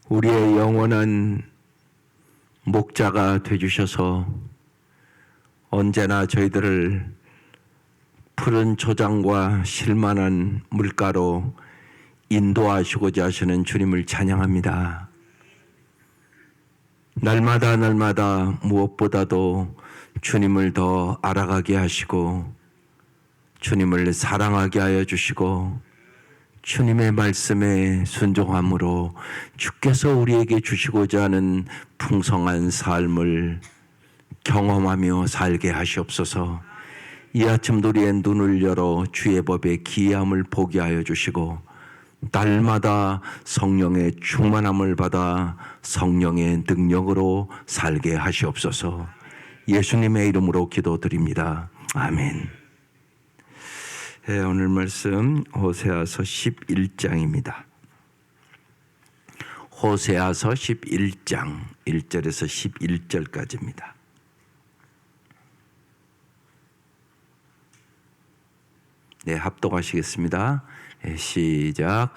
우리의 영원한 목자가 되주셔서 언제나 저희들을 푸른 초장과 실만한 물가로 인도하시고자 하시는 주님을 찬양합니다. 날마다 무엇보다도 주님을 더 알아가게 하시고 주님을 사랑하게 하여 주시고 주님의 말씀에 순종함으로 주께서 우리에게 주시고자 하는 풍성한 삶을 경험하며 살게 하시옵소서. 이 아침도 우리의 눈을 열어 주의 법의 기이함을 보게 하여 주시고 날마다 성령의 충만함을 받아 성령의 능력으로 살게 하시옵소서. 예수님의 이름으로 기도드립니다. 아멘. 네, 오늘 말씀 호세아서 11장입니다. 호세아서 11장 1절에서 11절까지입니다. 네, 합독하시겠습니다. 네, 시작.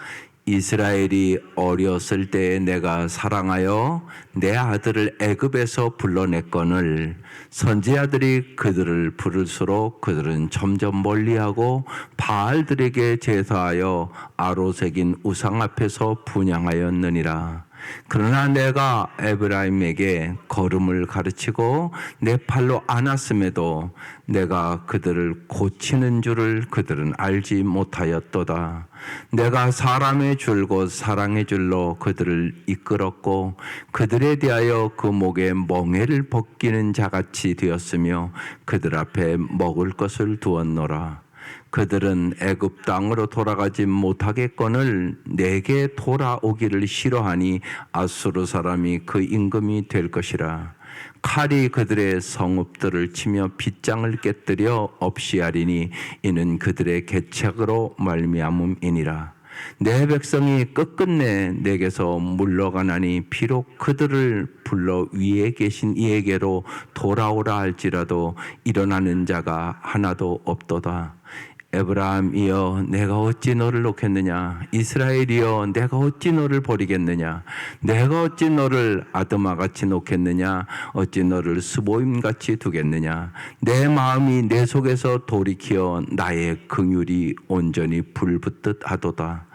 이스라엘이 어렸을 때에 내가 사랑하여 내 아들을 애굽에서 불러냈거늘 선지자들이 그들을 부를수록 그들은 점점 멀리하고 바알들에게 제사하여 아로새긴 우상 앞에서 분향하였느니라. 그러나 내가 에브라임에게 걸음을 가르치고 내 팔로 안았음에도 내가 그들을 고치는 줄을 그들은 알지 못하였도다. 내가 사람의 줄 곧 사랑의 줄로 그들을 이끌었고 그들에 대하여 그 목에 멍에를 벗기는 자같이 되었으며 그들 앞에 먹을 것을 두었노라. 그들은 애굽 땅으로 돌아가지 못하겠거늘 내게 돌아오기를 싫어하니 아수르 사람이 그 임금이 될 것이라. 칼이 그들의 성읍들을 치며 빗장을 깨뜨려 없이 하리니 이는 그들의 개책으로 말미암음이니라. 내 백성이 끝끝내 내게서 물러가나니 비록 그들을 불러 위에 계신 이에게로 돌아오라 할지라도 일어나는 자가 하나도 없도다. 에브라임이여 내가 어찌 너를 놓겠느냐. 이스라엘이여 내가 어찌 너를 버리겠느냐. 내가 어찌 너를 아드마같이 놓겠느냐. 어찌 너를 스보임같이 두겠느냐. 내 마음이 내 속에서 돌이키어 나의 긍휼이 온전히 불붙듯 하도다.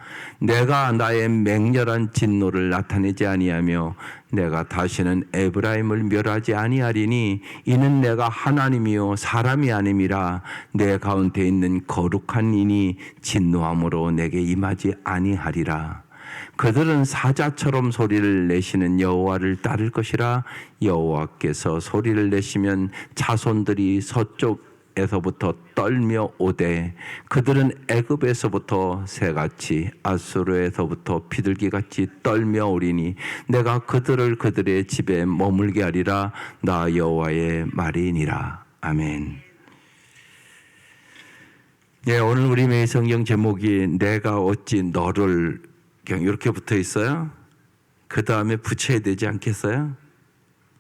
내가 나의 맹렬한 진노를 나타내지 아니하며 내가 다시는 에브라임을 멸하지 아니하리니 이는 내가 하나님이요 사람이 아님이라. 내 가운데 있는 거룩한 이니 진노함으로 내게 임하지 아니하리라. 그들은 사자처럼 소리를 내시는 여호와를 따를 것이라. 여호와께서 소리를 내시면 자손들이 서쪽에서부터 떨며 오되 그들은 애굽에서부터 새같이 아수르에서부터 비둘기같이 떨며 오리니 내가 그들을 그들의 집에 머물게 하리라. 나 여호와의 말이니라. 아멘. 네, 오늘 우리 성경 제목이 내가 어찌 너를 그냥 이렇게 붙어 있어요. 그 다음에 붙여야 되지 않겠어요?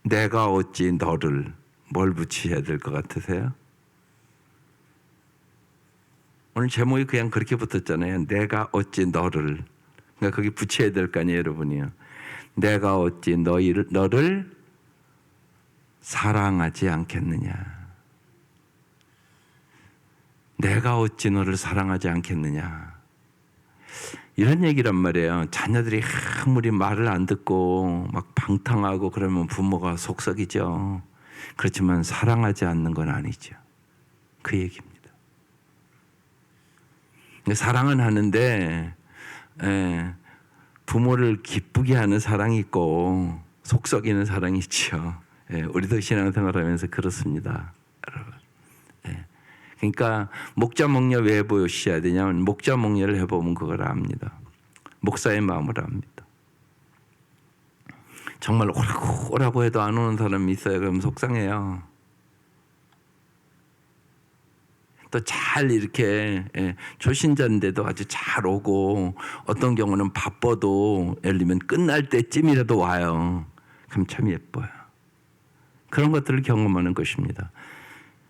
내가 어찌 너를 뭘 붙여야 될 것 같으세요? 오늘 제목이 그냥 그렇게 붙었잖아요. 내가 어찌 너를. 그러니까 거기 붙여야 될 거 아니에요, 여러분이요. 내가 어찌 너를 사랑하지 않겠느냐. 내가 어찌 너를 사랑하지 않겠느냐. 이런 얘기란 말이에요. 자녀들이 아무리 말을 안 듣고 막 방탕하고 그러면 부모가 속썩이죠. 그렇지만 사랑하지 않는 건 아니죠. 그 얘기입니다. 사랑은 하는데 부모를 기쁘게 하는 사랑이 있고 속썩이는 사랑이 있죠. 우리도 신앙생활하면서 그렇습니다, 여러분. 그러니까 목자 목녀 왜 보여주셔야 되냐면 목자 목녀를 해보면 그걸 압니다. 목사의 마음을 압니다. 정말 오라고 해도 안 오는 사람이 있어요. 그럼 속상해요. 또 잘 이렇게 초신자인데도 아주 잘 오고 어떤 경우는 바빠도 예를 들면 끝날 때쯤이라도 와요. 그럼 참 예뻐요. 그런 것들을 경험하는 것입니다.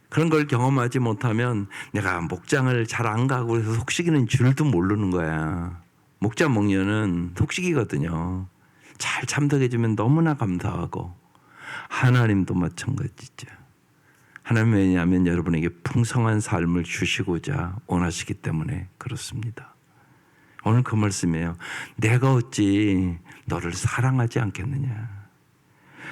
그런 걸 경험하지 못하면 내가 목장을 잘 안 가고 그래서 속식이는 줄도 모르는 거야. 목자 목녀는 속식이거든요. 잘 참석해 주면 너무나 감사하고 하나님도 마찬가지죠. 하나님 왜냐하면 여러분에게 풍성한 삶을 주시고자 원하시기 때문에 그렇습니다. 오늘 그 말씀이에요. 내가 어찌 너를 사랑하지 않겠느냐.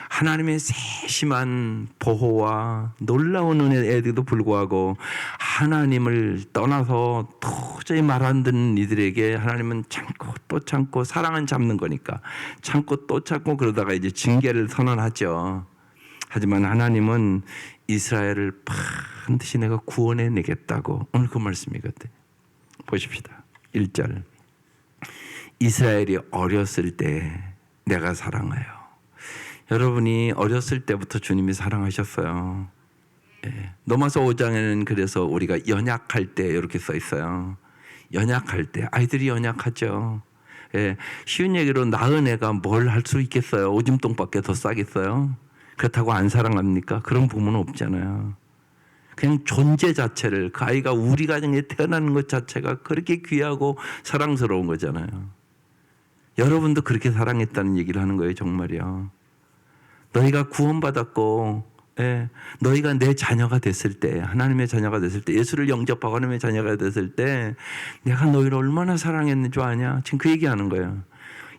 하나님의 세심한 보호와 놀라운 은혜에도 불구하고 하나님을 떠나서 도저히 말 안 듣는 이들에게 하나님은 참고 또 참고, 사랑은 참는 거니까 참고 또 참고, 그러다가 이제 징계를 선언하죠. 하지만 하나님은 이스라엘을 반드시 내가 구원해 내겠다고, 오늘 그 말씀이거든요. 보십시다. 1절. 이스라엘이 어렸을 때 내가 사랑하여. 여러분이 어렸을 때부터 주님이 사랑하셨어요. 예. 로마서 5장에는 그래서 우리가 연약할 때 이렇게 써 있어요. 연약할 때. 아이들이 연약하죠. 예. 쉬운 얘기로 낳은 애가 뭘 할 수 있겠어요. 오줌똥밖에 더 싸겠어요. 그렇다고 안 사랑합니까? 그런 부모는 없잖아요. 그냥 존재 자체를, 그 아이가 우리 가정에 태어나는 것 자체가 그렇게 귀하고 사랑스러운 거잖아요. 여러분도 그렇게 사랑했다는 얘기를 하는 거예요. 정말이요. 너희가 구원받았고, 너희가 내 자녀가 됐을 때, 하나님의 자녀가 됐을 때, 예수를 영접하고 하나님의 자녀가 됐을 때 내가 너희를 얼마나 사랑했는 줄 아냐? 지금 그 얘기하는 거예요.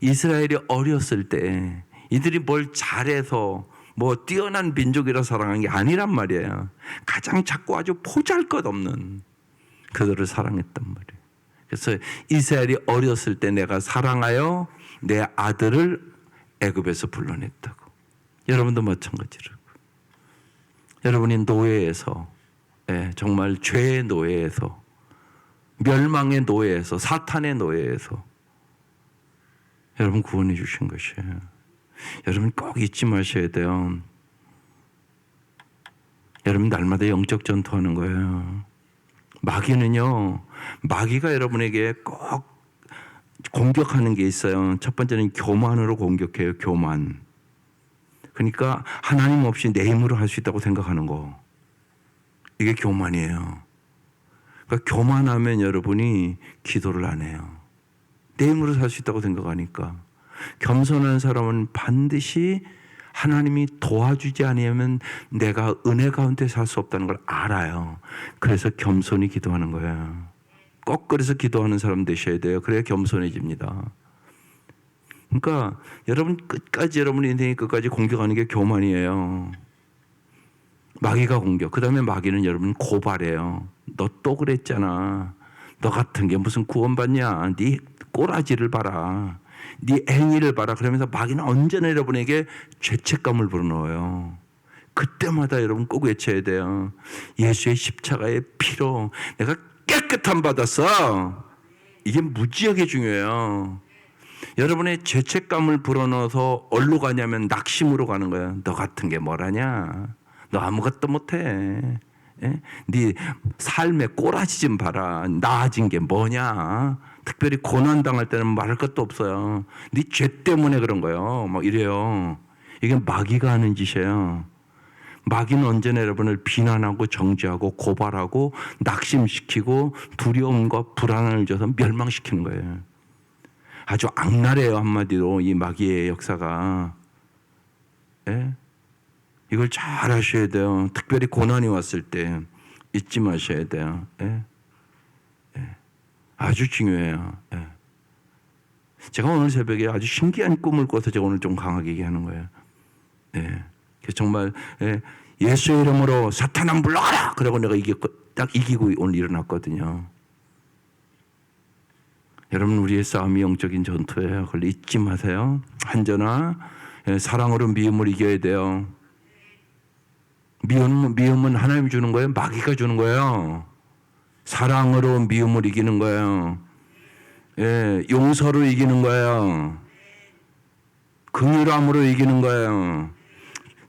이스라엘이 어렸을 때 이들이 뭘 잘해서 뭐 뛰어난 민족이라 사랑한 게 아니란 말이에요. 가장 작고 아주 보잘것없는 그들을 사랑했단 말이에요. 그래서 이스라엘이 어렸을 때 내가 사랑하여 내 아들을 애굽에서 불러냈다고. 여러분도 마찬가지로 여러분이 노예에서, 정말 죄의 노예에서, 멸망의 노예에서, 사탄의 노예에서 여러분 구원해 주신 것이에요. 여러분 꼭 잊지 마셔야 돼요. 여러분 날마다 영적 전투하는 거예요. 마귀는요, 마귀가 여러분에게 꼭 공격하는 게 있어요. 첫 번째는 교만으로 공격해요. 교만. 그러니까 하나님 없이 내 힘으로 할 수 있다고 생각하는 거. 이게 교만이에요. 그러니까 교만하면 여러분이 기도를 안 해요. 내 힘으로 살 수 있다고 생각하니까. 겸손한 사람은 반드시 하나님이 도와주지 않으면 내가 은혜 가운데 살 수 없다는 걸 알아요. 그래서 겸손히 기도하는 거예요. 꼭 그래서 기도하는 사람 되셔야 돼요. 그래야 겸손해집니다. 그러니까 여러분 끝까지, 여러분 인생의 끝까지 공격하는 게 교만이에요. 마귀가 공격. 그 다음에 마귀는 여러분 고발해요. 너 또 그랬잖아. 너 같은 게 무슨 구원받냐. 네 꼬라지를 봐라. 네 행위를 봐라. 그러면서 마귀는 언제나 여러분에게 죄책감을 불어넣어요. 그때마다 여러분 꼭 외쳐야 돼요. 예수의 십자가의 피로 내가 깨끗함 받았어. 이게 무지하게 중요해요. 여러분의 죄책감을 불어넣어서 어디로 가냐면 낙심으로 가는 거야. 너 같은 게 뭐라냐? 너 아무것도 못해. 네 삶의 꼬라지 좀 봐라. 나아진 게 뭐냐? 특별히 고난당할 때는 말할 것도 없어요. 네 죄 때문에 그런 거예요. 막 이래요. 이게 마귀가 하는 짓이에요. 마귀는 언제나 여러분을 비난하고 정죄하고 고발하고 낙심시키고 두려움과 불안을 줘서 멸망시키는 거예요. 아주 악랄해요. 한마디로 이 마귀의 역사가. 이걸 잘 하셔야 돼요. 특별히 고난이 왔을 때 잊지 마셔야 돼요. 아주 중요해요. 제가 오늘 새벽에 아주 신기한 꿈을 꿔서 제가 오늘 좀 강하게 얘기하는 거예요. 정말 예수의 이름으로 사탄아 물러가라! 그러고 내가 딱 이기고 오늘 일어났거든요. 여러분 우리의 싸움이 영적인 전투예요. 그걸 잊지 마세요. 한전아 사랑으로 미움을 이겨야 돼요. 미움은 하나님이 주는 거예요? 마귀가 주는 거예요? 사랑으로 미움을 이기는 거예요. 용서로 이기는 거예요. 긍휼함으로 이기는 거예요.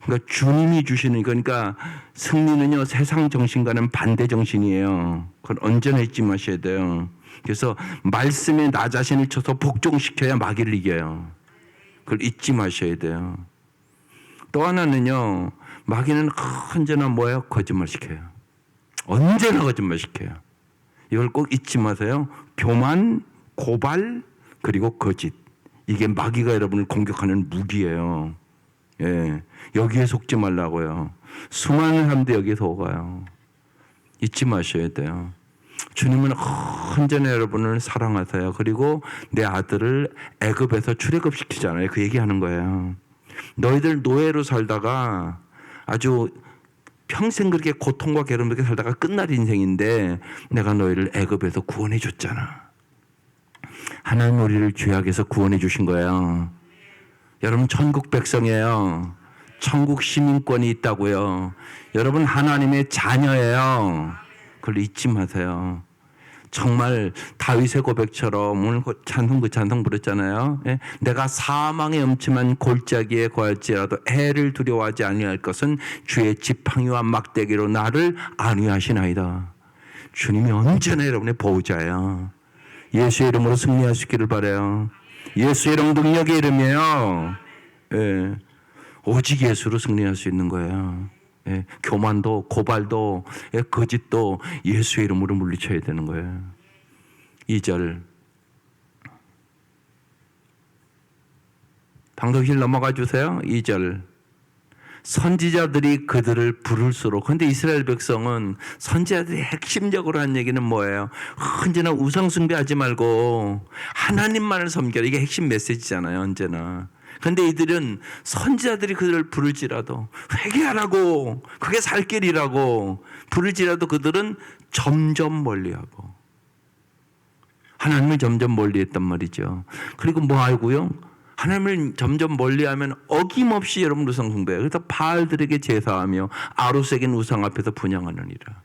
그러니까 주님이 주시는, 그러니까 승리는요 세상 정신과는 반대 정신이에요. 그걸 언제나 잊지 마셔야 돼요. 그래서 말씀에 나 자신을 쳐서 복종시켜야 마귀를 이겨요. 그걸 잊지 마셔야 돼요. 또 하나는요, 마귀는 언제나 뭐예요? 거짓말 시켜요. 언제나 거짓말 시켜요. 이걸 꼭 잊지 마세요. 교만, 고발, 그리고 거짓. 이게 마귀가 여러분을 공격하는 무기예요. 예, 여기에 속지 말라고요. 수많은 사람들이 여기에 속아요. 잊지 마셔야 돼요. 주님은 언제나 여러분을 사랑하세요. 그리고 내 아들을 애굽에서 출애굽시키잖아요. 그 얘기하는 거예요. 너희들 노예로 살다가 아주 평생 그렇게 고통과 괴로움에 살다가 끝날 인생인데 내가 너희를 애굽에서 구원해 줬잖아. 하나님 우리를 죄악에서 구원해 주신 거예요. 여러분 천국 백성이에요. 천국 시민권이 있다고요. 여러분 하나님의 자녀예요. 그걸 잊지 마세요. 정말 다윗의 고백처럼 오늘 찬송 부르잖아요. 예? 내가 사망의 음침한 골짜기에 거할지라도 해를 두려워하지 아니할 것은 주의 지팡이와 막대기로 나를 안위하시나이다. 주님이 언제나 여러분의 보호자예요. 예수의 이름으로 승리할 수 있기를 바라요. 예수의 이름 능력의 이름이에요. 예. 오직 예수로 승리할 수 있는 거예요. 예, 교만도 고발도 거짓도 예수의 이름으로 물리쳐야 되는 거예요. 2절 방독실 넘어가 주세요. 2절 선지자들이 그들을 부를수록 근데 이스라엘 백성은 선지자들이 핵심적으로 한 얘기는 뭐예요? 언제나 우상 숭배하지 말고 하나님만을 섬겨라. 이게 핵심 메시지잖아요. 언제나. 근데 이들은 선지자들이 그들을 부를지라도 회개하라고 그게 살 길이라고 부를지라도 그들은 점점 멀리하고 하나님을 점점 멀리했단 말이죠. 그리고 뭐 알고요? 하나님을 점점 멀리하면 어김없이 여러분 우상 숭배해요. 그래서 바알들에게 제사하며 아로색인 우상 앞에서 분향하느니라.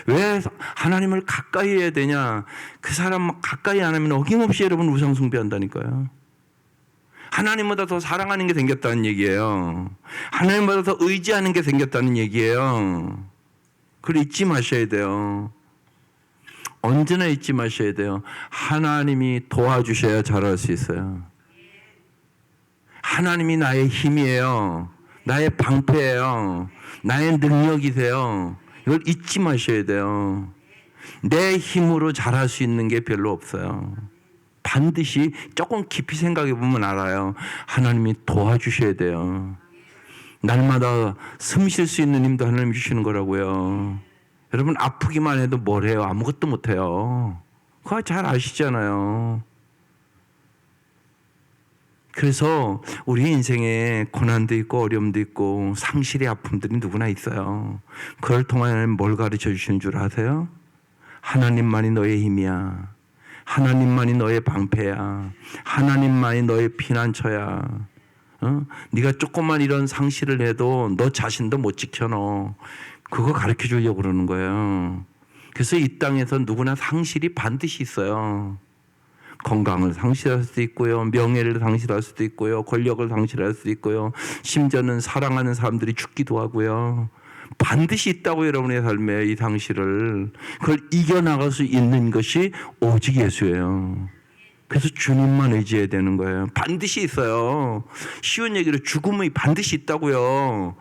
왜 하나님을 가까이 해야 되냐? 그 사람 가까이 안 하면 어김없이 여러분 우상 숭배한다니까요. 하나님보다 더 사랑하는 게 생겼다는 얘기예요. 하나님보다 더 의지하는 게 생겼다는 얘기예요. 그걸 잊지 마셔야 돼요. 언제나 잊지 마셔야 돼요. 하나님이 도와주셔야 잘할 수 있어요. 하나님이 나의 힘이에요. 나의 방패예요. 나의 능력이세요. 이걸 잊지 마셔야 돼요. 내 힘으로 잘할 수 있는 게 별로 없어요. 반드시 조금 깊이 생각해 보면 알아요. 하나님이 도와주셔야 돼요. 날마다 숨 쉴 수 있는 힘도 하나님 주시는 거라고요. 여러분 아프기만 해도 뭘 해요? 아무것도 못 해요. 그거 잘 아시잖아요. 그래서 우리 인생에 고난도 있고 어려움도 있고 상실의 아픔들이 누구나 있어요. 그걸 통해 뭘 가르쳐 주시는 줄 아세요? 하나님만이 너의 힘이야. 하나님만이 너의 방패야. 하나님만이 너의 피난처야. 네가 조금만 이런 상실을 해도 너 자신도 못 지켜 너. 그거 가르쳐 주려고 그러는 거예요. 그래서 이 땅에서 누구나 상실이 반드시 있어요. 건강을 상실할 수도 있고요. 명예를 상실할 수도 있고요. 권력을 상실할 수도 있고요. 심지어는 사랑하는 사람들이 죽기도 하고요. 반드시 있다고 여러분의 삶에 이 상실을 그걸 이겨나갈 수 있는 것이 오직 예수예요. 그래서 주님만 의지해야 되는 거예요. 반드시 있어요. 쉬운 얘기로 죽음이 반드시 있다고요.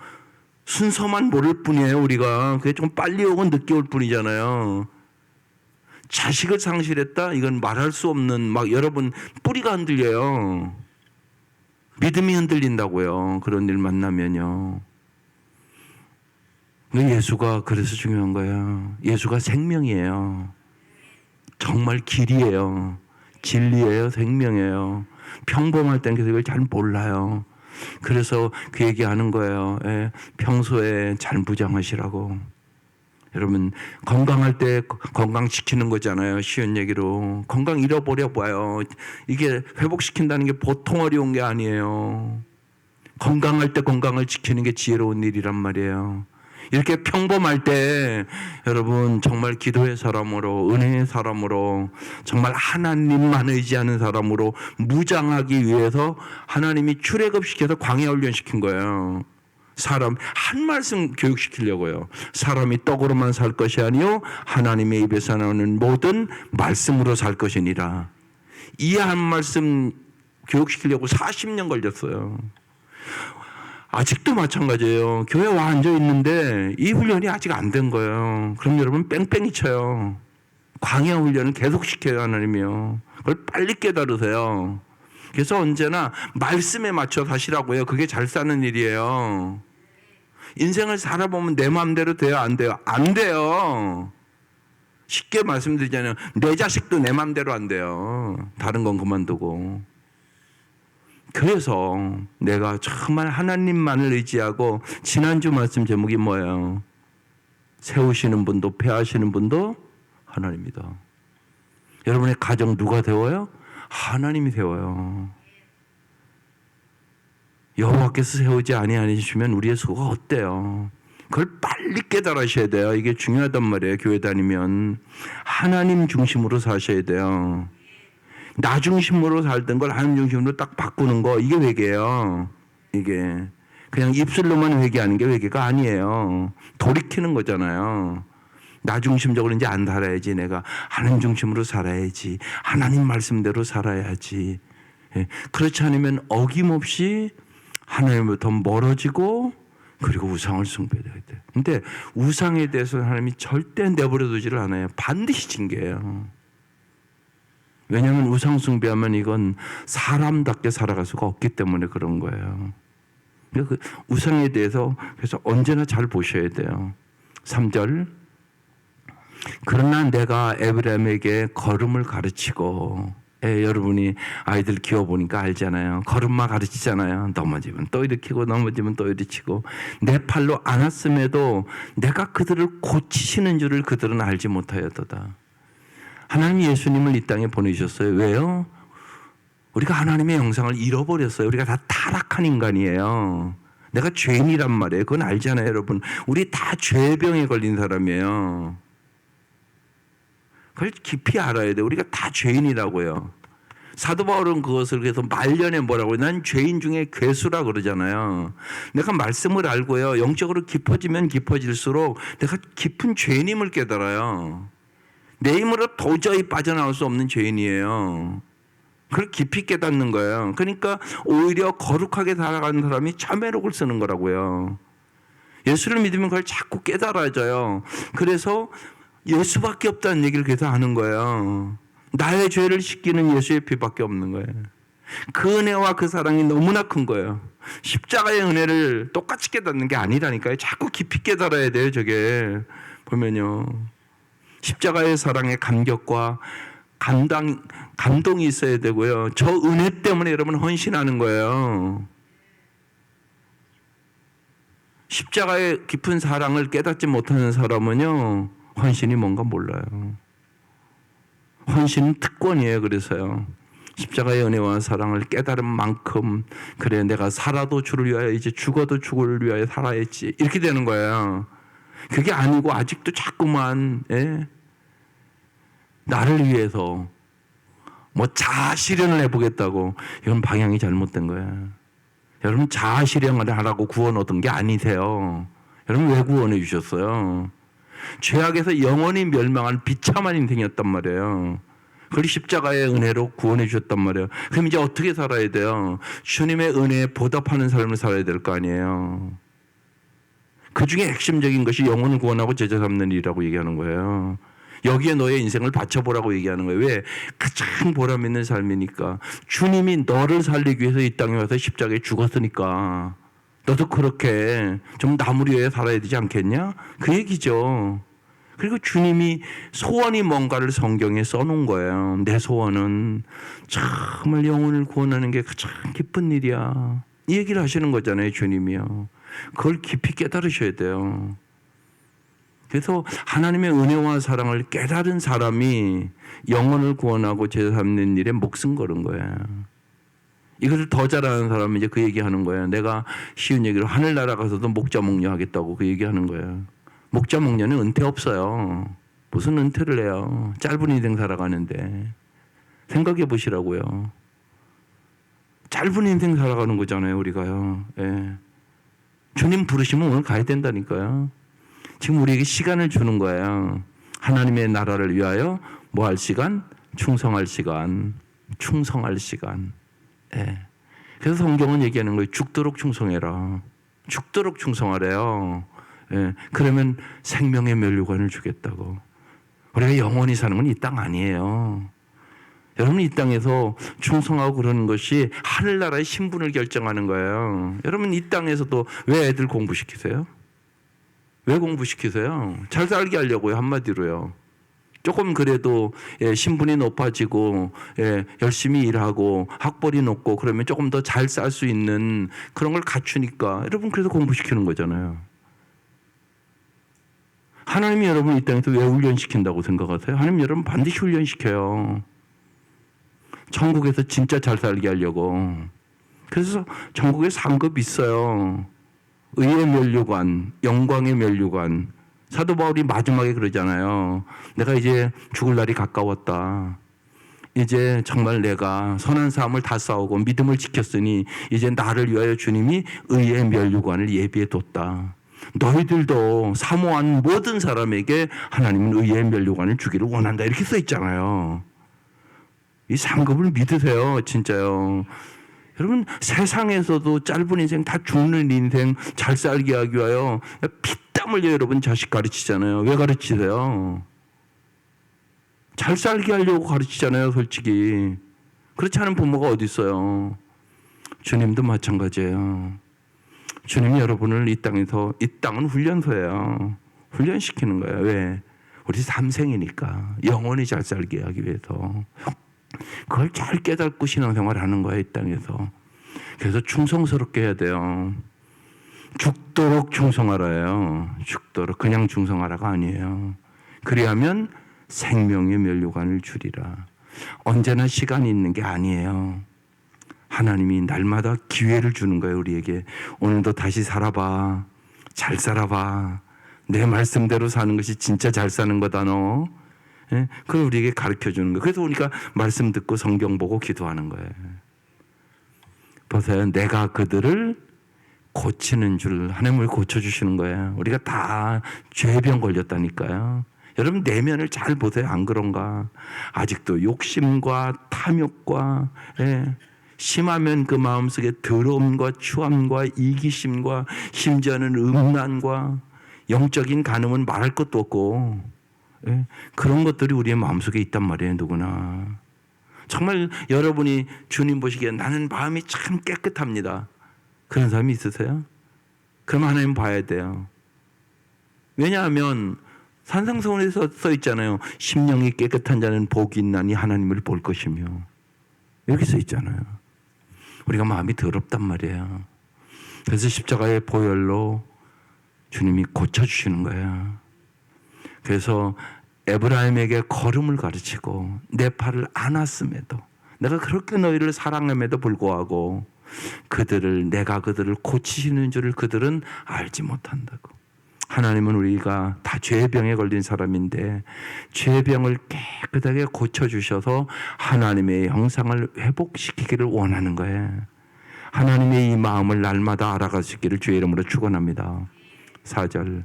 순서만 모를 뿐이에요. 우리가 그게 좀 빨리 오고 늦게 올 뿐이잖아요. 자식을 상실했다? 이건 말할 수 없는 막 여러분 뿌리가 흔들려요. 믿음이 흔들린다고요. 그런 일 만나면요. 예수가 그래서 중요한 거예요. 예수가 생명이에요. 정말 길이에요. 진리예요. 생명이에요. 평범할 땐 그걸 잘 몰라요. 그래서 그 얘기하는 거예요. 예, 평소에 잘 무장하시라고. 여러분 건강할 때 건강 지키는 거잖아요. 쉬운 얘기로 건강 잃어버려 봐요. 이게 회복시킨다는 게 보통 어려운 게 아니에요. 건강할 때 건강을 지키는 게 지혜로운 일이란 말이에요. 이렇게 평범할 때 여러분 정말 기도의 사람으로 은혜의 사람으로 정말 하나님만 의지하는 사람으로 무장하기 위해서 하나님이 출애굽시켜서 광야 훈련시킨 거예요. 사람 한 말씀 교육시키려고요. 사람이 떡으로만 살 것이 아니요 하나님의 입에서 나오는 모든 말씀으로 살 것이니라. 이 한 말씀 교육시키려고 40년 걸렸어요. 아직도 마찬가지예요. 교회 와 앉아 있는데 이 훈련이 아직 안 된 거예요. 그럼 여러분 뺑뺑이 쳐요. 광야 훈련을 계속 시켜요. 하나님이요. 그걸 빨리 깨달으세요. 그래서 언제나 말씀에 맞춰 사시라고요. 그게 잘 사는 일이에요. 인생을 살아보면 내 마음대로 돼요? 안 돼요? 안 돼요. 쉽게 말씀드리자면 내 자식도 내 마음대로 안 돼요. 다른 건 그만두고. 그래서 내가 정말 하나님만을 의지하고, 지난주 말씀 제목이 뭐예요? 세우시는 분도 패하시는 분도 하나님이다. 여러분의 가정 누가 세워요? 하나님이 세워요. 여호와께서 세우지 아니하시면 우리의 수가 어때요? 그걸 빨리 깨달으셔야 돼요. 이게 중요하단 말이에요. 교회 다니면 하나님 중심으로 사셔야 돼요. 나 중심으로 살던 걸 하나님 중심으로 딱 바꾸는 거, 이게 회개예요. 이게 그냥 입술로만 회개하는 게 회개가 아니에요. 돌이키는 거잖아요. 나 중심적으로 이제 안 살아야지. 내가 하나님 중심으로 살아야지. 하나님 말씀대로 살아야지. 그렇지 않으면 어김없이 하나님부터 멀어지고, 그리고 우상을 숭배해야 돼. 근데 우상에 대해서 하나님이 절대 내버려 두지를 않아요. 반드시 징계해요. 왜냐하면 우상 숭배하면 이건 사람답게 살아갈 수가 없기 때문에 그런 거예요. 그 우상에 대해서 그래서 언제나 잘 보셔야 돼요. 3절. 그러나 내가 에브라임에게 걸음을 가르치고, 여러분이 아이들 키워보니까 알잖아요. 걸음마 가르치잖아요. 넘어지면 또 일으키고 넘어지면 또 일으키고. 내 팔로 안았음에도 내가 그들을 고치시는 줄을 그들은 알지 못하였도다. 하나님이 예수님을 이 땅에 보내주셨어요. 왜요? 우리가 하나님의 형상을 잃어버렸어요. 우리가 다 타락한 인간이에요. 내가 죄인이란 말이에요. 그건 알잖아요, 여러분. 우리 다 죄병에 걸린 사람이에요. 그걸 깊이 알아야 돼요. 우리가 다 죄인이라고요. 사도 바울은 그것을 그래서 말년에 뭐라고, 난 죄인 중에 괴수라 그러잖아요. 내가 말씀을 알고요, 영적으로 깊어지면 깊어질수록 내가 깊은 죄인임을 깨달아요. 내 힘으로 도저히 빠져나올 수 없는 죄인이에요. 그걸 깊이 깨닫는 거예요. 그러니까 오히려 거룩하게 살아가는 사람이 참회록을 쓰는 거라고요. 예수를 믿으면 그걸 자꾸 깨달아져요. 그래서 예수밖에 없다는 얘기를 계속 하는 거예요. 나의 죄를 씻기는 예수의 피밖에 없는 거예요. 그 은혜와 그 사랑이 너무나 큰 거예요. 십자가의 은혜를 똑같이 깨닫는 게 아니라니까요. 자꾸 깊이 깨달아야 돼요. 저게 보면요, 십자가의 사랑의 감격과 감동이 있어야 되고요. 저 은혜 때문에 여러분 헌신하는 거예요. 십자가의 깊은 사랑을 깨닫지 못하는 사람은요, 헌신이 뭔가 몰라요. 헌신은 특권이에요. 그래서요, 십자가의 은혜와 사랑을 깨달은 만큼, 그래 내가 살아도 주를 위하여, 이제 죽어도 주를 위하여 살아야지, 이렇게 되는 거예요. 그게 아니고 아직도 자꾸만 나를 위해서 뭐 자아 실현을 해보겠다고, 이건 방향이 잘못된 거예요. 여러분, 자아 실현을 하라고 구원 얻은 게 아니세요. 여러분, 왜 구원해 주셨어요? 죄악에서 영원히 멸망한 비참한 인생이었단 말이에요. 그걸 십자가의 은혜로 구원해 주셨단 말이에요. 그럼 이제 어떻게 살아야 돼요? 주님의 은혜에 보답하는 삶을 살아야 될 거 아니에요. 그 중에 핵심적인 것이 영혼을 구원하고 제자 삼는 일이라고 얘기하는 거예요. 여기에 너의 인생을 바쳐보라고 얘기하는 거예요. 왜? 가장 보람 있는 삶이니까. 주님이 너를 살리기 위해서 이 땅에 와서 십자가에 죽었으니까 너도 그렇게 좀 나무리 위에 살아야 되지 않겠냐? 그 얘기죠. 그리고 주님이 소원이 뭔가를 성경에 써놓은 거예요. 내 소원은 정말 영혼을 구원하는 게 가장 기쁜 일이야, 이 얘기를 하시는 거잖아요, 주님이요. 그걸 깊이 깨달으셔야 돼요. 그래서 하나님의 은혜와 사랑을 깨달은 사람이 영혼을 구원하고 제자 삼는 일에 목숨 거는 거예요. 이것을 더 잘하는 사람은 이제 그 얘기하는 거예요. 내가 쉬운 얘기로 하늘나라 가서도 목자 목녀 하겠다고 그 얘기하는 거예요. 목자 목녀는 은퇴 없어요. 무슨 은퇴를 해요? 짧은 인생 살아가는데. 생각해 보시라고요. 짧은 인생 살아가는 거잖아요, 우리가요. 예. 주님 부르시면 오늘 가야 된다니까요. 지금 우리에게 시간을 주는 거예요. 하나님의 나라를 위하여 뭐 할 시간? 충성할 시간. 충성할 시간. 예. 그래서 성경은 얘기하는 거예요. 죽도록 충성해라. 죽도록 충성하래요. 예. 그러면 생명의 면류관을 주겠다고. 우리가 영원히 사는 건 이 땅 아니에요. 여러분 이 땅에서 충성하고 그러는 것이 하늘나라의 신분을 결정하는 거예요. 여러분 이 땅에서도 왜 애들 공부시키세요? 왜 공부시키세요? 잘 살게 하려고요. 한마디로요. 조금 그래도 신분이 높아지고 열심히 일하고 학벌이 높고 그러면 조금 더 잘 살 수 있는 그런 걸 갖추니까 여러분 그래서 공부시키는 거잖아요. 하나님이 여러분 이 땅에서 왜 훈련시킨다고 생각하세요? 하나님 여러분 반드시 훈련시켜요. 천국에서 진짜 잘 살게 하려고. 그래서 천국에 상급 있어요. 의의 면류관, 영광의 면류관. 사도 바울이 마지막에 그러잖아요. 내가 이제 죽을 날이 가까웠다. 이제 정말 내가 선한 삶을 다 싸우고 믿음을 지켰으니 이제 나를 위하여 주님이 의의 면류관을 예비해 뒀다. 너희들도 사모한 모든 사람에게 하나님은 의의 면류관을 주기를 원한다. 이렇게 써 있잖아요. 이 상급을 믿으세요. 진짜요. 여러분 세상에서도 짧은 인생 다 죽는 인생 잘 살게 하기 위하여 피땀 흘려 여러분 자식 가르치잖아요. 왜 가르치세요? 잘 살게 하려고 가르치잖아요. 솔직히. 그렇지 않은 부모가 어디 있어요. 주님도 마찬가지예요. 주님이 여러분을 이 땅은 훈련소예요. 훈련시키는 거예요. 왜? 우리 삼생이니까 영원히 잘 살게 하기 위해서. 그걸 잘 깨닫고 신앙생활 하는 거예요. 이 땅에서. 그래서 충성스럽게 해야 돼요. 죽도록 충성하라예요. 죽도록. 그냥 충성하라가 아니에요. 그리하면 생명의 면류관을 주리라. 언제나 시간이 있는 게 아니에요. 하나님이 날마다 기회를 주는 거예요. 우리에게. 오늘도 다시 살아봐. 잘 살아봐. 내 말씀대로 사는 것이 진짜 잘 사는 거다 너. 예? 그걸 우리에게 가르쳐 주는 거예요. 그래서 우리가 말씀 듣고 성경 보고 기도하는 거예요. 보세요. 내가 그들을 고치는 줄 하나님을 고쳐주시는 거예요. 우리가 다 죄병 걸렸다니까요. 여러분 내면을 잘 보세요. 안 그런가? 아직도 욕심과 탐욕과 심하면 그 마음속에 더러움과 추함과 이기심과 심지어는 음란과 영적인 간음은 말할 것도 없고 그런 것들이 우리의 마음속에 있단 말이에요. 누구나. 정말 여러분이 주님 보시기에 나는 마음이 참 깨끗합니다. 그런 사람이 있으세요? 그럼 하나님 봐야 돼요. 왜냐하면 산상수훈에 써 있잖아요. 심령이 깨끗한 자는 복이 있나니 하나님을 볼 것이며. 이렇게 써 있잖아요. 우리가 마음이 더럽단 말이에요. 그래서 십자가의 보혈로 주님이 고쳐주시는 거예요. 그래서 에브라임에게 걸음을 가르치고 내 팔을 안았음에도 내가 그렇게 너희를 사랑함에도 불구하고 내가 그들을 고치시는 줄을 그들은 알지 못한다고. 하나님은 우리가 다 죄병에 걸린 사람인데 죄병을 깨끗하게 고쳐주셔서 하나님의 형상을 회복시키기를 원하는 거예요. 하나님의 이 마음을 날마다 알아가시기를 주의 이름으로 축원합니다. 4절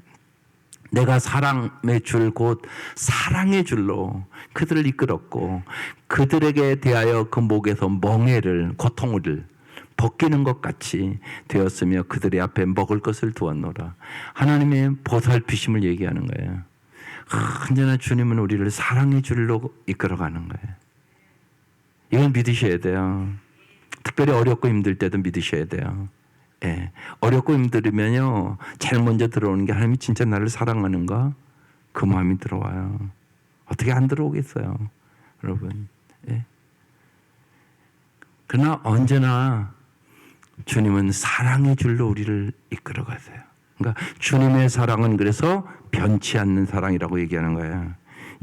내가 사랑의 줄 곧 사랑의 줄로 그들을 이끌었고 그들에게 대하여 그 목에서 멍에를 고통을 벗기는 것 같이 되었으며 그들의 앞에 먹을 것을 두었노라. 하나님의 보살피심을 얘기하는 거예요. 언제나 주님은 우리를 사랑의 줄로 이끌어가는 거예요. 이걸 믿으셔야 돼요. 특별히 어렵고 힘들 때도 믿으셔야 돼요. 어렵고 힘들면요 제일 먼저 들어오는 게 하나님이 진짜 나를 사랑하는가? 그 마음이 들어와요. 어떻게 안 들어오겠어요, 여러분? 그러나 언제나 주님은 사랑의 줄로 우리를 이끌어 가세요. 그러니까 주님의 사랑은 그래서 변치 않는 사랑이라고 얘기하는 거예요.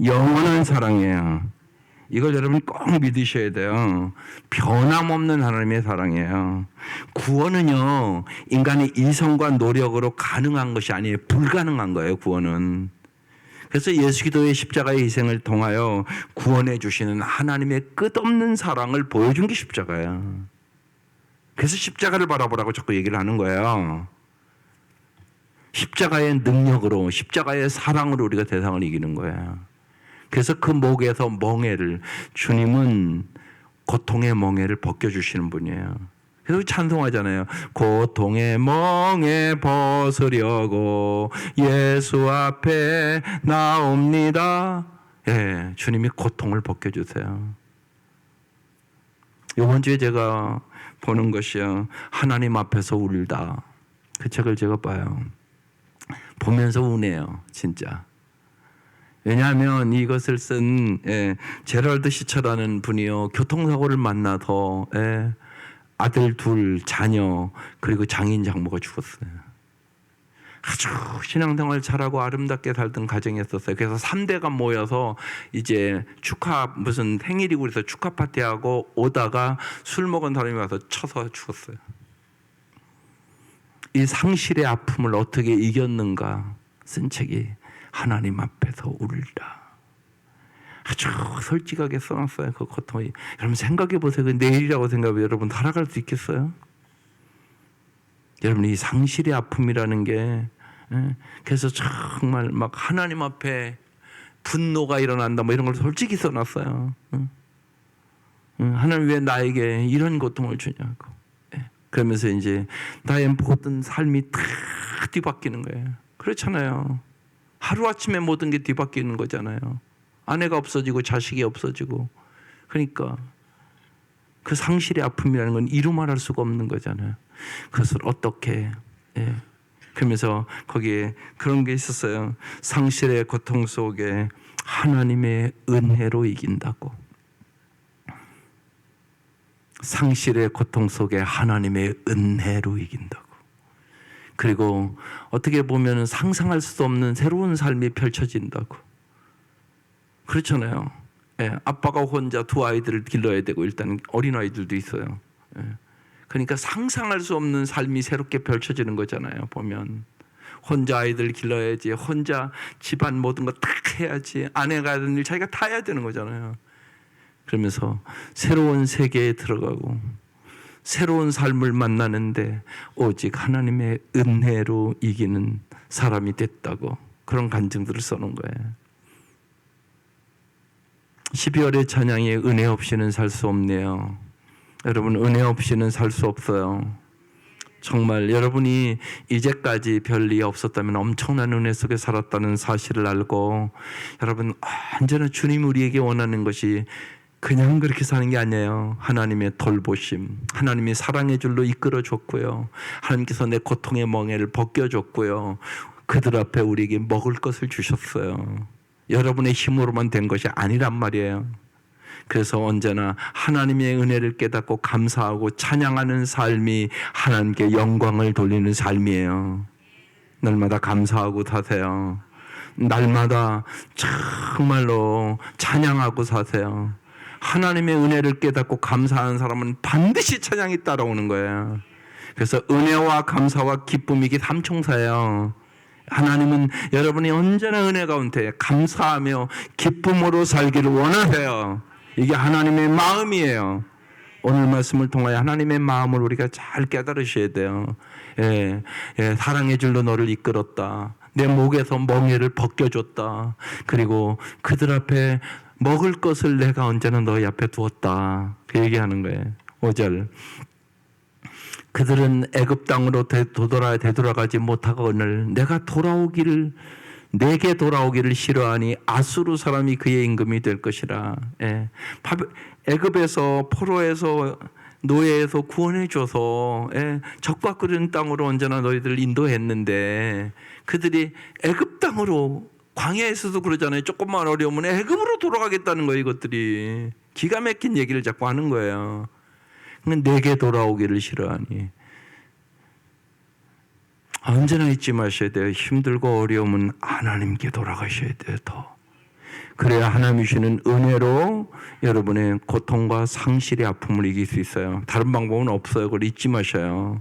영원한 사랑이에요. 이걸 여러분 꼭 믿으셔야 돼요. 변함없는 하나님의 사랑이에요. 구원은요 인간의 이성과 노력으로 가능한 것이 아니에요. 불가능한 거예요. 구원은. 그래서 예수 기도의 십자가의 희생을 통하여 구원해 주시는 하나님의 끝없는 사랑을 보여준 게 십자가예요. 그래서 십자가를 바라보라고 자꾸 얘기를 하는 거예요. 십자가의 능력으로 십자가의 사랑으로 우리가 세상을 이기는 거예요. 그래서 그 목에서 멍에를 주님은 고통의 멍에를 벗겨주시는 분이에요. 그래서 찬송하잖아요. 고통의 멍에 벗으려고 예수 앞에 나옵니다. 주님이 고통을 벗겨주세요. 이번 주에 제가 보는 것이요, 하나님 앞에서 울다. 그 책을 제가 봐요. 보면서 우네요, 진짜. 왜냐하면 이것을 쓴 제럴드 시처라는 분이요, 교통사고를 만나서 아들 둘, 자녀, 그리고 장인 장모가 죽었어요. 아주 신앙생활 잘하고 아름답게 살던 가정이었었어요. 그래서 3대가 모여서 이제 무슨 생일이고 그래서 축하 파티하고 오다가 술 먹은 사람이 와서 쳐서 죽었어요. 이 상실의 아픔을 어떻게 이겼는가 쓴 책이 하나님 앞에서 울다. 아주 솔직하게 써놨어요. 그 고통이. 여러분 생각해 보세요. 그 내일이라고 생각하면 여러분 살아갈 수 있겠어요? 여러분 이 상실의 아픔이라는 게, 그래서 정말 막 하나님 앞에 분노가 일어난다 뭐 이런 걸 솔직히 써놨어요. 하나님 왜 나에게 이런 고통을 주냐고. 그러면서 이제 나의 모든 삶이 다 뒤바뀌는 거예요. 그렇잖아요. 하루아침에 모든 게 뒤바뀌는 거잖아요. 아내가 없어지고 자식이 없어지고. 그러니까 그 상실의 아픔이라는 건 이루 말할 수가 없는 거잖아요. 그것을 어떻게, 그러면서 거기에 그런 게 있었어요. 상실의 고통 속에 하나님의 은혜로 이긴다고. 상실의 고통 속에 하나님의 은혜로 이긴다고. 그리고 어떻게 보면 상상할 수 없는 새로운 삶이 펼쳐진다고. 그렇잖아요. 아빠가 혼자 두 아이들을 길러야 되고 일단 어린아이들도 있어요. 그러니까 상상할 수 없는 삶이 새롭게 펼쳐지는 거잖아요. 보면 혼자 아이들 길러야지, 혼자 집안 모든 거 다 해야지, 아내가 하는 일 자기가 다 해야 되는 거잖아요. 그러면서 새로운 세계에 들어가고 새로운 삶을 만나는데 오직 하나님의 은혜로 이기는 사람이 됐다고, 그런 간증들을 써놓은 거예요. 12월의 찬양이 은혜 없이는 살 수 없네요. 여러분 은혜 없이는 살 수 없어요. 정말 여러분이 이제까지 별일이 없었다면 엄청난 은혜 속에 살았다는 사실을 알고, 여러분 언제나 주님 우리에게 원하는 것이 그냥 그렇게 사는 게 아니에요. 하나님의 돌보심, 하나님의 사랑의 줄로 이끌어줬고요, 하나님께서 내 고통의 멍에를 벗겨줬고요, 그들 앞에 우리에게 먹을 것을 주셨어요. 여러분의 힘으로만 된 것이 아니란 말이에요. 그래서 언제나 하나님의 은혜를 깨닫고 감사하고 찬양하는 삶이 하나님께 영광을 돌리는 삶이에요. 날마다 감사하고 사세요. 날마다 정말로 찬양하고 사세요. 하나님의 은혜를 깨닫고 감사하는 사람은 반드시 찬양이 따라오는 거예요. 그래서 은혜와 감사와 기쁨이 이게 삼총사예요. 하나님은 여러분이 언제나 은혜 가운데 감사하며 기쁨으로 살기를 원하세요. 이게 하나님의 마음이에요. 오늘 말씀을 통하여 하나님의 마음을 우리가 잘 깨달으셔야 돼요. 사랑의 줄로 너를 이끌었다. 내 목에서 멍에를 벗겨줬다. 그리고 그들 앞에 먹을 것을 내가 언제나 너희 앞에 두었다. 그 얘기하는 거예요. 5절. 그들은 애굽 땅으로 되돌아가지 못하거늘 내게 돌아오기를 싫어하니 아수르 사람이 그의 임금이 될 것이라. 애굽에서 포로에서 노예에서 구원해 줘서 적과 끓는 땅으로 언제나 너희들을 인도했는데, 그들이 애굽 땅으로, 광야에서도 그러잖아요. 조금만 어려우면 애굽으로 돌아가겠다는 거예요. 이것들이 기가 막힌 얘기를 자꾸 하는 거예요. 내게 돌아오기를 싫어하니. 언제나 잊지 마셔야 돼요. 힘들고 어려우면 하나님께 돌아가셔야 돼요. 더. 그래야 하나님이 주시는 은혜로 여러분의 고통과 상실의 아픔을 이길 수 있어요. 다른 방법은 없어요. 그걸 잊지 마셔요.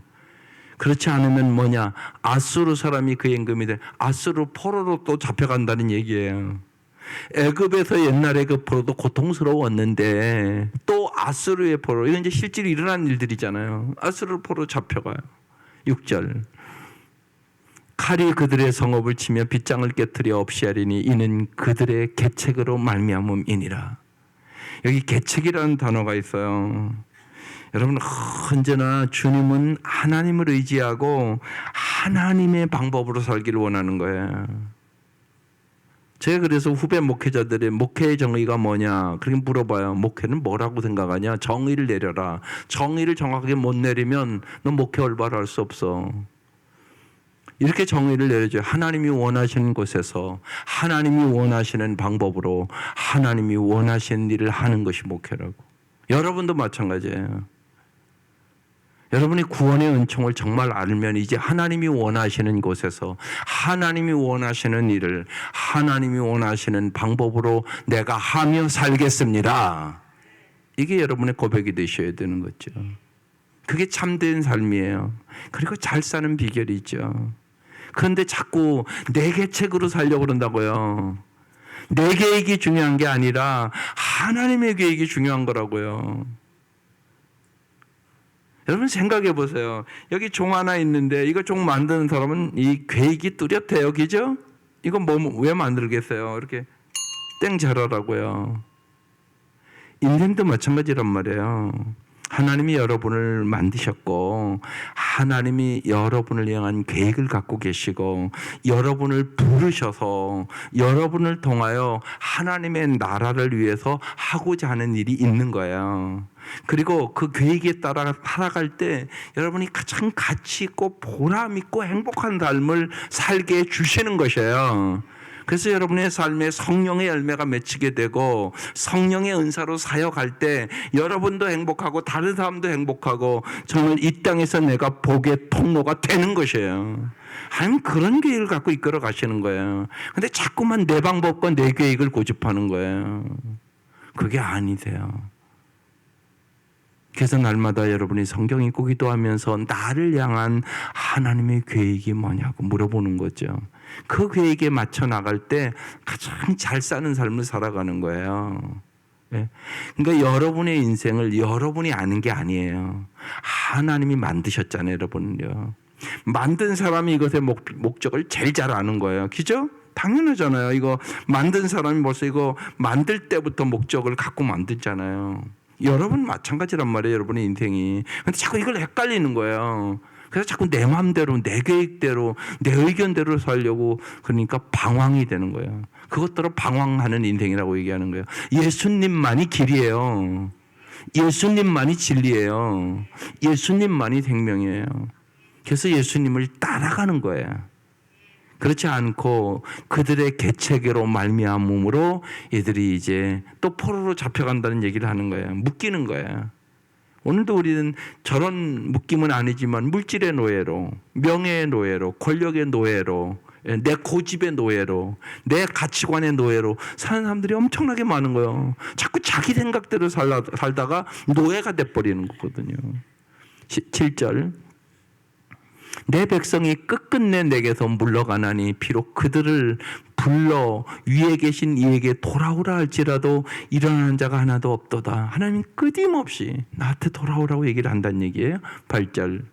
그렇지 않으면 뭐냐, 아수르 사람이 그 임금이 돼. 아수르 포로로 또 잡혀간다는 얘기예요. 애굽에서 옛날에 그 포로도 고통스러웠는데 또 아수르의 포로, 이건 이제 실제로 일어난 일들이잖아요. 아수르 포로 잡혀가요. 6절. 칼이 그들의 성읍을 치며 빗장을 깨뜨려 없이 하리니 이는 그들의 계책으로 말미암음이니라. 여기 계책이라는 단어가 있어요. 여러분 언제나 주님은 하나님을 의지하고 하나님의 방법으로 살기를 원하는 거예요. 제가 그래서 후배 목회자들의 목회의 정의가 뭐냐 그렇게 물어봐요. 목회는 뭐라고 생각하냐? 정의를 내려라. 정의를 정확하게 못 내리면 넌 목회 올바로 수 없어. 이렇게 정의를 내려줘요. 하나님이 원하시는 곳에서 하나님이 원하시는 방법으로 하나님이 원하시는 일을 하는 것이 목회라고. 여러분도 마찬가지예요. 여러분이 구원의 은총을 정말 알면 이제 하나님이 원하시는 곳에서 하나님이 원하시는 일을 하나님이 원하시는 방법으로 내가 하며 살겠습니다. 이게 여러분의 고백이 되셔야 되는 거죠. 그게 참된 삶이에요. 그리고 잘 사는 비결이죠. 그런데 자꾸 내 계책으로 살려고 그런다고요. 내 계획이 중요한 게 아니라 하나님의 계획이 중요한 거라고요. 여러분 생각해 보세요. 여기 종 하나 있는데 이거 종 만드는 사람은 이 계획이 뚜렷해요. 그죠? 이거 왜 만들겠어요? 이렇게 땡 잘하라고요. 인생도 마찬가지란 말이에요. 하나님이 여러분을 만드셨고 하나님이 여러분을 향한 계획을 갖고 계시고 여러분을 부르셔서 여러분을 통하여 하나님의 나라를 위해서 하고자 하는 일이 있는 거예요. 그리고 그 계획에 따라 살아갈 때 여러분이 가장 가치 있고 보람 있고 행복한 삶을 살게 해주시는 것이에요. 그래서 여러분의 삶에 성령의 열매가 맺히게 되고 성령의 은사로 사역할 때 여러분도 행복하고 다른 사람도 행복하고 정말 이 땅에서 내가 복의 통로가 되는 것이에요. 하나님 그런 계획을 갖고 이끌어 가시는 거예요. 근데 자꾸만 내 방법과 내 계획을 고집하는 거예요. 그게 아니세요. 그래서 날마다 여러분이 성경 읽고 기도하면서 나를 향한 하나님의 계획이 뭐냐고 물어보는 거죠. 그 계획에 맞춰 나갈 때 가장 잘 사는 삶을 살아가는 거예요. 그러니까 여러분의 인생을 여러분이 아는 게 아니에요. 하나님이 만드셨잖아요, 여러분은요. 만든 사람이 이것의 목적을 제일 잘 아는 거예요. 그죠? 당연하잖아요. 이거 만든 사람이 벌써 이거 만들 때부터 목적을 갖고 만들잖아요. 여러분 마찬가지란 말이에요. 여러분의 인생이. 근데 자꾸 이걸 헷갈리는 거예요. 그래서 자꾸 내 마음대로 내 계획대로 내 의견대로 살려고 그러니까 방황이 되는 거예요. 그것대로 방황하는 인생이라고 얘기하는 거예요. 예수님만이 길이에요. 예수님만이 진리예요. 예수님만이 생명이에요. 그래서 예수님을 따라가는 거예요. 그렇지 않고 그들의 계책으로 말미암음으로 얘들이 이제 또 포로로 잡혀간다는 얘기를 하는 거예요. 묶이는 거예요. 오늘도 우리는 저런 묶임은 아니지만 물질의 노예로, 명예의 노예로, 권력의 노예로, 내 고집의 노예로, 내 가치관의 노예로 사는 사람들이 엄청나게 많은 거예요. 자꾸 자기 생각대로 살다가 노예가 돼버리는 거거든요. 7절 내 백성이 끝끝내 내게서 물러가나니 비록 그들을 불러 위에 계신 이에게 돌아오라 할지라도 일어나는 자가 하나도 없도다. 하나님 끊임없이 나한테 돌아오라고 얘기를 한다는 얘기예요. 8절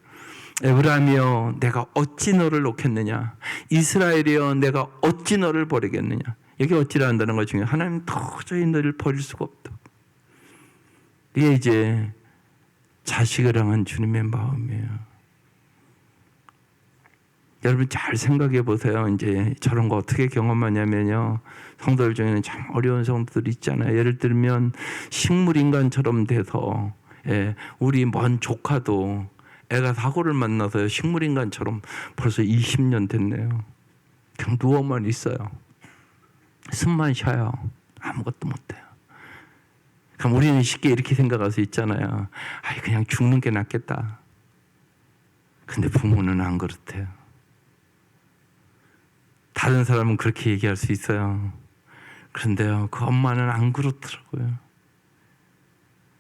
에브라임이여 내가 어찌 너를 놓겠느냐. 이스라엘이여 내가 어찌 너를 버리겠느냐. 여기 어찌라 한다는 것 중에 하나님 도저히 너를 버릴 수가 없다. 이게 이제 자식을 향한 주님의 마음이에요. 여러분 잘 생각해 보세요. 이제 저런 거 어떻게 경험하냐면요. 성도들 중에는 참 어려운 성도들 있잖아요. 예를 들면 식물인간처럼 돼서 우리 먼 조카도 애가 사고를 만나서 식물인간처럼 벌써 20년 됐네요. 그냥 누워만 있어요. 숨만 쉬어요. 아무것도 못해요. 그럼 우리는 쉽게 이렇게 생각할 수 있잖아요. 아이 그냥 죽는 게 낫겠다. 근데 부모는 안 그렇대요. 다른 사람은 그렇게 얘기할 수 있어요. 그런데요, 그 엄마는 안 그렇더라고요.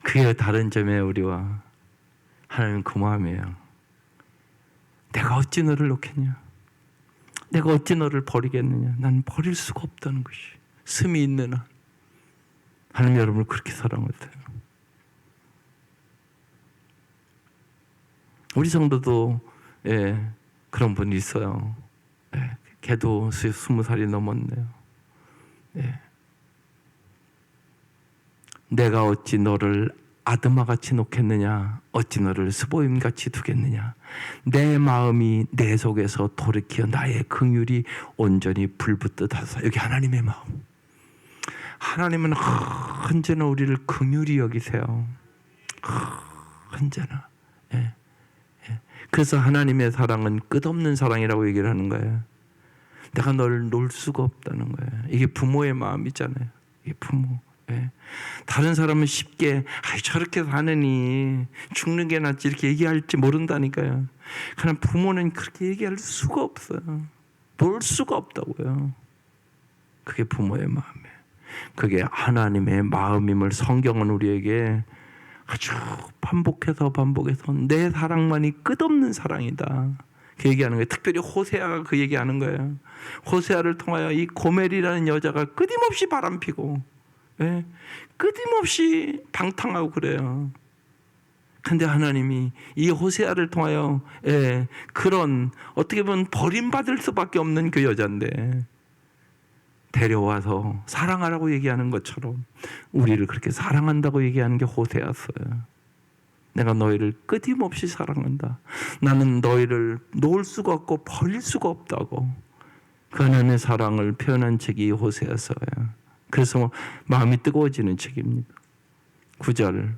그게 다른 점이에요, 우리와. 하나님은 그 마음이에요. 내가 어찌 너를 놓겠냐? 내가 어찌 너를 버리겠느냐? 난 버릴 수가 없다는 것이. 숨이 있는 한. 하나님 여러분을 그렇게 사랑하세요. 우리 성도도 그런 분이 있어요. 걔도 20살이 넘었네요. 내가 어찌 너를 아드마같이 놓겠느냐? 어찌 너를 스보임같이 두겠느냐? 내 마음이 내 속에서 돌이켜 나의 긍휼이 온전히 불붙듯 하소서. 여기 하나님의 마음. 하나님은 언제나 우리를 긍휼히 여기세요. 언제나. 예. 그래서 하나님의 사랑은 끝없는 사랑이라고 얘기를 하는 거예요. 내가 널 놓을 수가 없다는 거예요. 이게 부모의 마음이잖아요. 이게 부모. 예. 다른 사람은 쉽게 저렇게 사느니 죽는 게 낫지 이렇게 얘기할지 모른다니까요. 그러나 부모는 그렇게 얘기할 수가 없어요. 놓을 수가 없다고요. 그게 부모의 마음이에요. 그게 하나님의 마음임을 성경은 우리에게 아주 반복해서 내 사랑만이 끝없는 사랑이다. 그 얘기하는 거예요. 특별히 호세아가 그 얘기하는 거예요. 호세아를 통하여 이 고멜이라는 여자가 끊임없이 바람피고, 예? 끊임없이 방탕하고 그래요. 근데 하나님이 이 호세아를 통하여, 예, 그런 어떻게 보면 버림받을 수밖에 없는 그 여자인데 데려와서 사랑하라고 얘기하는 것처럼 우리를 그렇게 사랑한다고 얘기하는 게 호세아였어요. 내가 너희를 끊임없이 사랑한다. 나는 너희를 놓을 수가 없고 버릴 수가 없다고. 그 하나님의 사랑을 표현한 책이 호세아서예요. 그래서 마음이 뜨거워지는 책입니다. 9절.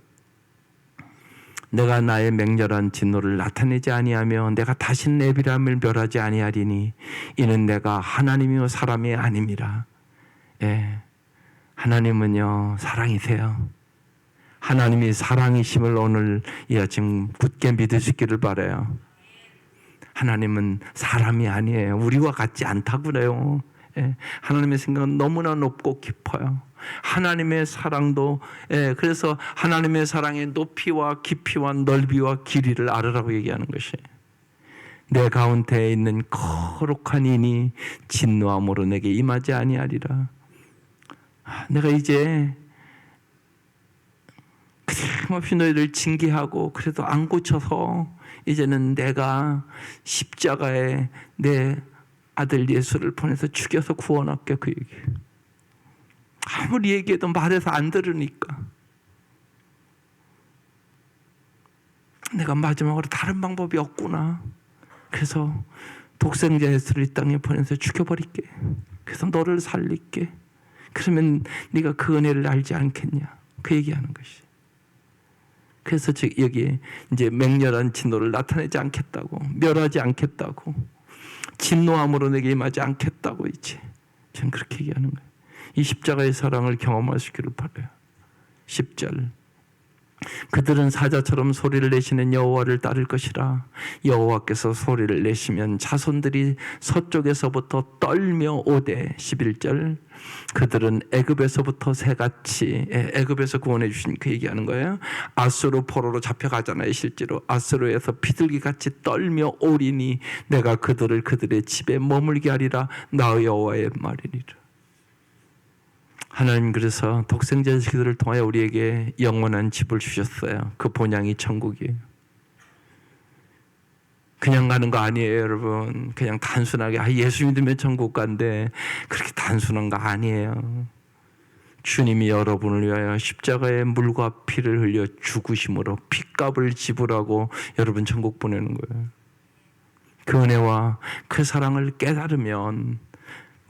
내가 나의 맹렬한 진노를 나타내지 아니하며 내가 다신 내 비람을 멸하지 아니하리니 이는 내가 하나님이요 사람이 아님이라. 예, 하나님은요 사랑이세요. 하나님이 사랑이심을 오늘 이 아침 굳게 믿을 수 있기를 바라요. 하나님은 사람이 아니에요. 우리와 같지 않다고 그래요. 예, 하나님의 생각은 너무나 높고 깊어요. 하나님의 사랑도, 예, 그래서 하나님의 사랑의 높이와 깊이와 넓이와 길이를 알으라고 얘기하는 것이에요. 내 가운데에 있는 거룩한 인이 진노함으로 내게 임하지 아니하리라. 내가 이제 그림없이 너희를 징계하고 그래도 안 고쳐서 이제는 내가 십자가에 내 아들 예수를 보내서 죽여서 구원할게. 그 얘기. 아무리 얘기해도 말해서 안 들으니까 내가 마지막으로 다른 방법이 없구나. 그래서 독생자 예수를 이 땅에 보내서 죽여버릴게. 그래서 너를 살릴게. 그러면 네가 그 은혜를 알지 않겠냐. 그 얘기하는 것이. 그래서 여기 이제 맹렬한 진노를 나타내지 않겠다고, 멸하지 않겠다고, 진노함으로 내게 임하지 않겠다고 이제 저는 그렇게 얘기하는 거예요. 이 십자가의 사랑을 경험하시기를 바라요. 10절. 그들은 사자처럼 소리를 내시는 여호와를 따를 것이라. 여호와께서 소리를 내시면 자손들이 서쪽에서부터 떨며 오되. 11절. 그들은 애굽에서부터 새같이, 애굽에서 구원해 주신 그 얘기하는 거예요. 아수르 포로로 잡혀가잖아요. 실제로 아수르에서 비둘기같이 떨며 오리니 내가 그들을 그들의 집에 머물게 하리라. 나 여호와의 말이니라. 하나님 그래서 독생자 그들을 통하여 우리에게 영원한 집을 주셨어요. 그 본향이 천국이에요. 그냥 가는 거 아니에요, 여러분. 그냥 단순하게 예수 믿으면 천국 간대. 그렇게 단순한 거 아니에요. 주님이 여러분을 위하여 십자가에 물과 피를 흘려 죽으심으로 핏값을 지불하고 여러분 천국 보내는 거예요. 그 은혜와 그 사랑을 깨달으면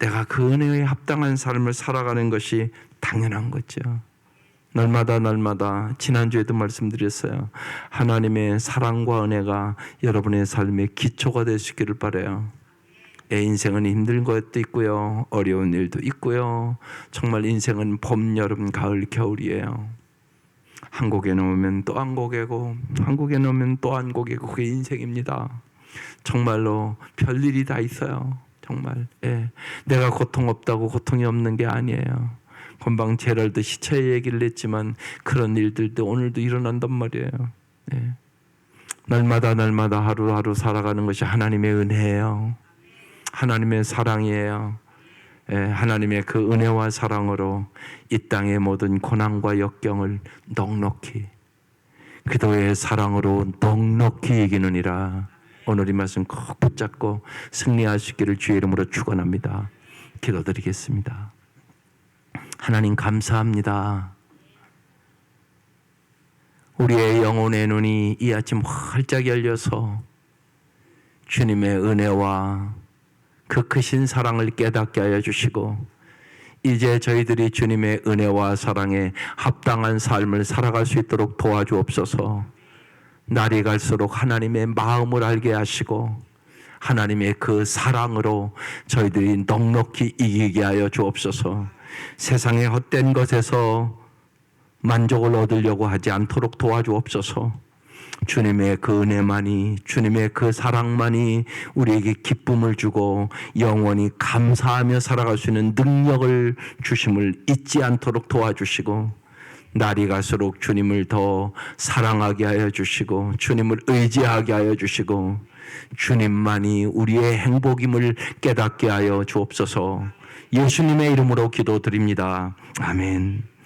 내가 그 은혜에 합당한 삶을 살아가는 것이 당연한 거죠. 날마다 지난주에도 말씀드렸어요. 하나님의 사랑과 은혜가 여러분의 삶의 기초가 될 수 있기를 바라요. 인생은 힘든 것도 있고요. 어려운 일도 있고요. 정말 인생은 봄, 여름, 가을, 겨울이에요. 한 곡에 놓으면 또 한 곡이고 한 곡에 놓으면 또 한 곡이고 그게 인생입니다. 정말로 별일이 다 있어요. 정말. 예. 내가 고통 없다고 고통이 없는 게 아니에요. 금방 제럴드 시차의 얘기를 했지만 그런 일들도 오늘도 일어난단 말이에요. 예. 날마다 하루하루 살아가는 것이 하나님의 은혜예요. 하나님의 사랑이에요. 예. 하나님의 그 은혜와 사랑으로 이 땅의 모든 고난과 역경을 넉넉히 그도의 사랑으로 넉넉히 이기느니라. 오늘 이 말씀 꼭 붙잡고 승리하시기를 주의 이름으로 축원합니다. 기도드리겠습니다. 하나님 감사합니다. 우리의 영혼의 눈이 이 아침 활짝 열려서 주님의 은혜와 그 크신 사랑을 깨닫게 하여 주시고, 이제 저희들이 주님의 은혜와 사랑에 합당한 삶을 살아갈 수 있도록 도와주옵소서. 날이 갈수록 하나님의 마음을 알게 하시고 하나님의 그 사랑으로 저희들이 넉넉히 이기게 하여 주옵소서. 세상의 헛된 것에서 만족을 얻으려고 하지 않도록 도와주옵소서. 주님의 그 은혜만이, 주님의 그 사랑만이 우리에게 기쁨을 주고 영원히 감사하며 살아갈 수 있는 능력을 주심을 잊지 않도록 도와주시고, 날이 갈수록 주님을 더 사랑하게 하여 주시고 주님을 의지하게 하여 주시고 주님만이 우리의 행복임을 깨닫게 하여 주옵소서. 예수님의 이름으로 기도드립니다. 아멘.